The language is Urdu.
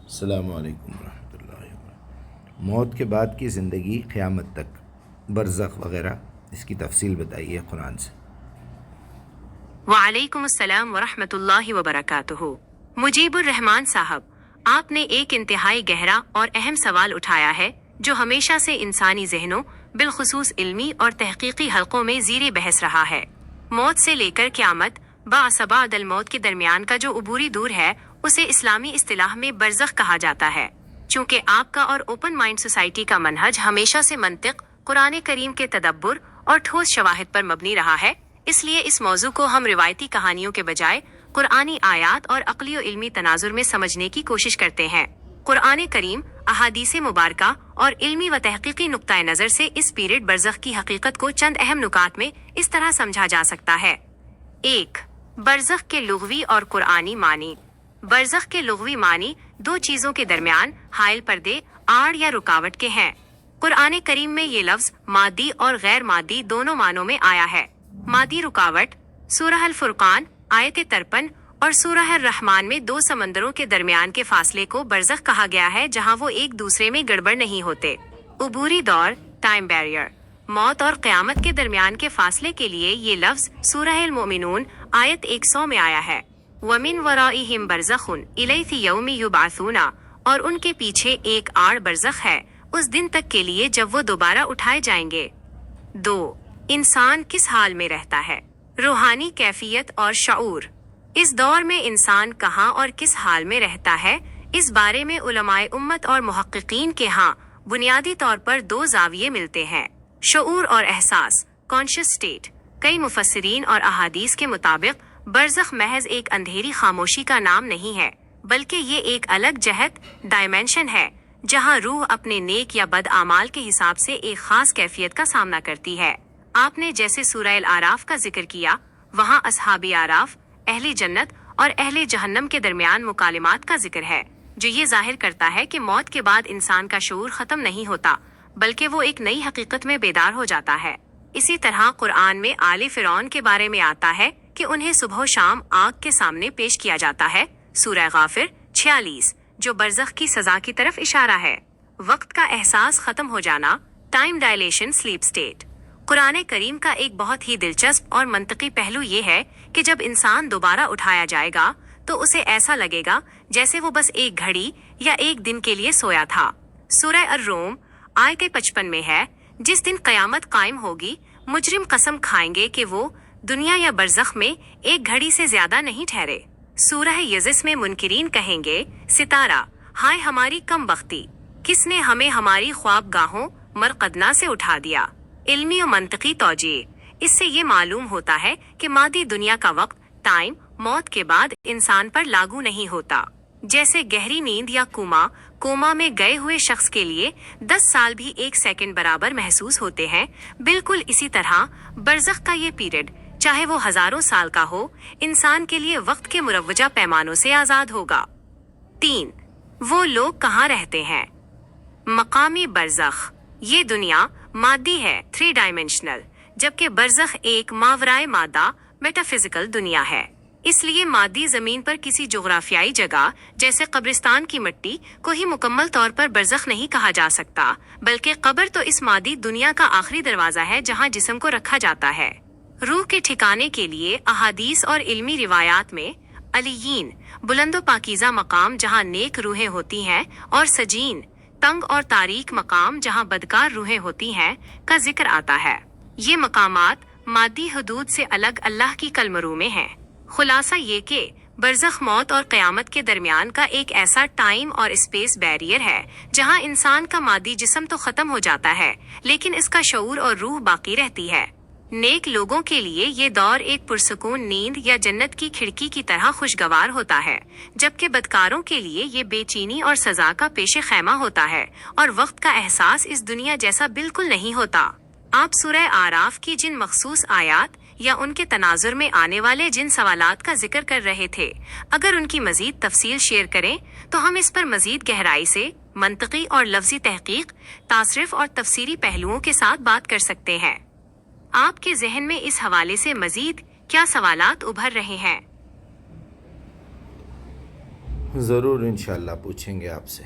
السلام علیکم ورحمۃ اللہ وبرکاتہ۔ موت کے بعد کی زندگی قیامت تک، برزخ وغیرہ، اس کی تفصیل بتائیے قرآن سے۔ وعلیکم السلام ورحمۃ اللہ وبرکاتہ۔ مجیب الرحمان صاحب، آپ نے ایک انتہائی گہرا اور اہم سوال اٹھایا ہے جو ہمیشہ سے انسانی ذہنوں، بالخصوص علمی اور تحقیقی حلقوں میں زیر بحث رہا ہے۔ موت سے لے کر قیامت، بعث بعد الموت کے درمیان کا جو عبوری دور ہے، اسے اسلامی اصطلاح میں برزخ کہا جاتا ہے۔ چونکہ آپ کا اور اوپن مائنڈ سوسائٹی کا منہج ہمیشہ سے منطق، قرآن کریم کے تدبر اور ٹھوس شواہد پر مبنی رہا ہے، اس لیے اس موضوع کو ہم روایتی کہانیوں کے بجائے قرآنی آیات اور عقلی و علمی تناظر میں سمجھنے کی کوشش کرتے ہیں۔ قرآن کریم، احادیث مبارکہ اور علمی و تحقیقی نقطۂ نظر سے اس پیریڈ برزخ کی حقیقت کو چند اہم نکات میں اس طرح سمجھا جا سکتا ہے۔ 1. برزخ کے لغوی اور قرآنی معنی۔ برزخ کے لغوی معنی دو چیزوں کے درمیان حائل پردے، آڑ یا رکاوٹ کے ہیں۔ قرآن کریم میں یہ لفظ مادی اور غیر مادی دونوں معنوں میں آیا ہے۔ مادی رکاوٹ، سورہ الفرقان آیت 53 اور سورہ الرحمن میں دو سمندروں کے درمیان کے فاصلے کو برزخ کہا گیا ہے جہاں وہ ایک دوسرے میں گڑبڑ نہیں ہوتے۔ عبوری دور، ٹائم بیریئر، موت اور قیامت کے درمیان کے فاصلے کے لیے یہ لفظ سورہ المؤمنون آیت 100 میں آیا ہے۔ وَمِن وَرَائِهِمْ بَرْزَخٌ إِلَيْهِ يَوْمِ يُبْعَثُونَ، اور ان کے پیچھے ایک آڑ برزخ ہے اس دن تک کے لیے جب وہ دوبارہ اٹھائے جائیں گے۔ 2. انسان کس حال میں رہتا ہے؟ روحانی کیفیت اور شعور۔ اس دور میں انسان کہاں اور کس حال میں رہتا ہے، اس بارے میں علماء امت اور محققین کے ہاں بنیادی طور پر دو زاویے ملتے ہیں۔ شعور اور احساس، کانشیس سٹیٹ۔ کئی مفسرین اور احادیث کے مطابق برزخ محض ایک اندھیری خاموشی کا نام نہیں ہے، بلکہ یہ ایک الگ جہت، ڈائمینشن ہے جہاں روح اپنے نیک یا بد اعمال کے حساب سے ایک خاص کیفیت کا سامنا کرتی ہے۔ آپ نے جیسے سورہ الاعراف کا ذکر کیا، وہاں اصحاب اعراف، اہل جنت اور اہل جہنم کے درمیان مکالمات کا ذکر ہے، جو یہ ظاہر کرتا ہے کہ موت کے بعد انسان کا شعور ختم نہیں ہوتا، بلکہ وہ ایک نئی حقیقت میں بیدار ہو جاتا ہے۔ اسی طرح قرآن میں آل فرعون کے بارے میں آتا ہے کہ انہیں صبح و شام آگ کے سامنے پیش کیا جاتا ہے، سورہ غافر 46، جو برزخ کی سزا کی طرف اشارہ ہے۔ وقت کا احساس ختم ہو جانا، ٹائم ڈائلیشن، سلیپ سٹیٹ۔ قرآن کریم کا ایک بہت ہی دلچسپ اور منطقی پہلو یہ ہے کہ جب انسان دوبارہ اٹھایا جائے گا تو اسے ایسا لگے گا جیسے وہ بس ایک گھڑی یا ایک دن کے لیے سویا تھا۔ سورہ الروم آیت 55 میں ہے، جس دن قیامت قائم ہوگی، مجرم قسم کھائیں گے کہ وہ دنیا یا برزخ میں ایک گھڑی سے زیادہ نہیں ٹھہرے۔ سورہ یزس میں منکرین کہیں گے، ستارہ، ہائے ہماری کم بختی، کس نے ہمیں ہماری خواب گاہوں مرقدنا سے اٹھا دیا۔ علمی و منطقی توجیہ۔ اس سے یہ معلوم ہوتا ہے کہ مادی دنیا کا وقت، ٹائم، موت کے بعد انسان پر لاگو نہیں ہوتا۔ جیسے گہری نیند یا کوما میں گئے ہوئے شخص کے لیے 10 سال بھی ایک سیکنڈ برابر محسوس ہوتے ہیں، بالکل اسی طرح برزخ کا یہ پیریڈ، چاہے وہ ہزاروں سال کا ہو، انسان کے لیے وقت کے مروجہ پیمانوں سے آزاد ہوگا۔ 3. وہ لوگ کہاں رہتے ہیں؟ مقامی برزخ۔ یہ دنیا مادی ہے، 3 ڈائمینشنل، جبکہ برزخ ایک ماورائے مادہ، میٹافزیکل دنیا ہے۔ اس لیے مادی زمین پر کسی جغرافیائی جگہ جیسے قبرستان کی مٹی کو ہی مکمل طور پر برزخ نہیں کہا جا سکتا، بلکہ قبر تو اس مادی دنیا کا آخری دروازہ ہے جہاں جسم کو رکھا جاتا ہے۔ روح کے ٹھکانے کے لیے احادیث اور علمی روایات میں علیین، بلند و پاکیزہ مقام جہاں نیک روحیں ہوتی ہیں، اور سجین، تنگ اور تاریک مقام جہاں بدکار روحیں ہوتی ہیں، کا ذکر آتا ہے۔ یہ مقامات مادی حدود سے الگ اللہ کی کلمرو میں ہیں۔ خلاصہ یہ کہ برزخ موت اور قیامت کے درمیان کا ایک ایسا ٹائم اور اسپیس بیریئر ہے جہاں انسان کا مادی جسم تو ختم ہو جاتا ہے، لیکن اس کا شعور اور روح باقی رہتی ہے۔ نیک لوگوں کے لیے یہ دور ایک پرسکون نیند یا جنت کی کھڑکی کی طرح خوشگوار ہوتا ہے، جبکہ بدکاروں کے لیے یہ بے چینی اور سزا کا پیش خیمہ ہوتا ہے، اور وقت کا احساس اس دنیا جیسا بالکل نہیں ہوتا۔ آپ سورہ آراف کی جن مخصوص آیات یا ان کے تناظر میں آنے والے جن سوالات کا ذکر کر رہے تھے، اگر ان کی مزید تفصیل شیئر کریں تو ہم اس پر مزید گہرائی سے منطقی اور لفظی تحقیق، تصرف اور تفسیری پہلوؤں کے ساتھ بات کر سکتے ہیں۔ آپ کے ذہن میں اس حوالے سے مزید کیا سوالات ابھر رہے ہیں؟ ضرور انشاءاللہ پوچھیں گے آپ سے.